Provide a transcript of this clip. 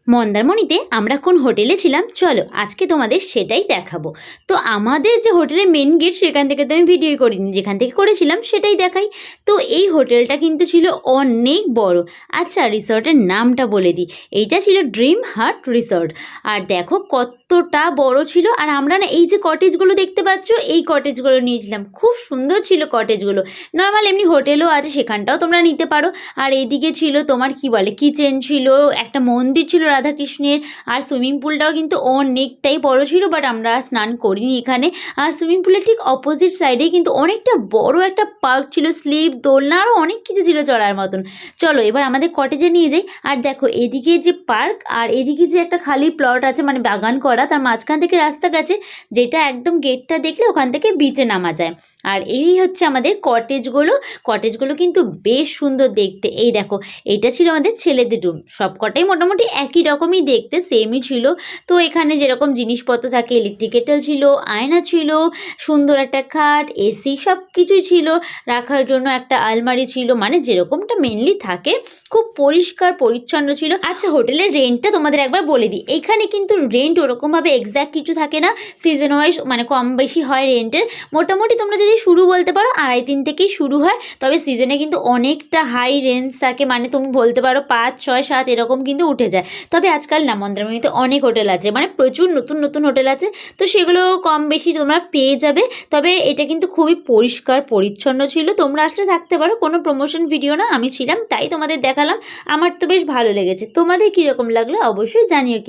মন্দারমণিতে আমরা কোন হোটেলে ছিলাম চলো আজকে তোমাদের সেটাই দেখাবো। তো আমাদের যে হোটেলের মেন গেট সেখান থেকে তো আমি ভিডিও করিনি, যেখান থেকে করেছিলাম সেটাই দেখাই। তো এই হোটেলটা কিন্তু ছিল অনেক বড়। আচ্ছা, রিসর্টের নামটা বলে দিই, এইটা ছিল ড্রিম হার্ট রিসর্ট। আর দেখো কতটা বড় ছিল। আর আমরা না এই যে কটেজগুলো দেখতে পাচ্ছ, এই কটেজগুলো নিয়েছিলাম, খুব সুন্দর ছিল কটেজগুলো। নর্মাল এমনি হোটেলও আছে, সেখানটাও তোমরা নিতে পারো। আর এইদিকে ছিল তোমার কি বলে কিচেন ছিল, একটা মন্দির ছিল রাধাকৃষ্ণের, আর সুইমিং পুলটাও কিন্তু অনেকটাই বড় ছিল, বাট আমরা স্নান করিনি এখানে। আর সুইমিং পুলের ঠিক অপোজিট সাইডেই কিন্তু অনেকটা বড় একটা পার্ক ছিল, স্লিপ, দোলনা, আরও অনেক কিছু ছিল চড়ার মতন। চলো এবার আমাদের কটেজে নিয়ে যাই। আর দেখো এদিকে যে পার্ক, আর এদিকে যে একটা খালি প্লট আছে, মানে বাগান করা, তার মাঝখান থেকে রাস্তা গেছে, যেটা একদম গেটটা দেখলে ওখান থেকে বিচে নামা যায়। আর এই হচ্ছে আমাদের কটেজগুলো কিন্তু বেশ সুন্দর দেখতে। এই দেখো, এইটা ছিল আমাদের ছেলেদের রুম। সবকটাই মোটামুটি একই রকমই দেখতে, সেমই ছিল। তো এখানে যেরকম জিনিসপত্র থাকে, ইলেকট্রিক কেটেল ছিল, আয়না ছিল, সুন্দর একটা খাট, এসি, সব কিছুই ছিল। রাখার জন্য একটা আলমারি ছিল, মানে যেরকমটা মেনলি থাকে, খুব পরিষ্কার পরিচ্ছন্ন ছিল। আচ্ছা, হোটেলের রেন্টটা তোমাদের একবার বলে দিই। এখানে কিন্তু রেন্ট ওরকমভাবে এক্স্যাক্ট কিছু থাকে না, সিজন ওয়াইজ মানে কম বেশি হয় রেন্টের। মোটামুটি তোমরা যদি শুরু বলতে পারো 2.5-3 থেকেই শুরু হয়, তবে সিজনে কিন্তু অনেকটা হাই রেঞ্জ থাকে, মানে তুমি বলতে পারো 5, 6, 7 এরকম কিন্তু উঠে যায়। তবে আজকাল না মন্দারমণিতে অনেক হোটেল আছে, মানে প্রচুর নতুন নতুন হোটেল আছে, তো সেগুলো কম বেশি তোমরা পেয়ে যাবে। তবে এটা কিন্তু খুবই পরিষ্কার পরিচ্ছন্ন ছিল, তোমরা আসলে থাকতে পারো। কোনো প্রমোশন ভিডিও না, আমি ছিলাম তাই তোমাদের দেখালাম। আমার তো বেশ ভালো লেগেছে। তোমাদের কীরকম লাগলো অবশ্যই জানিও।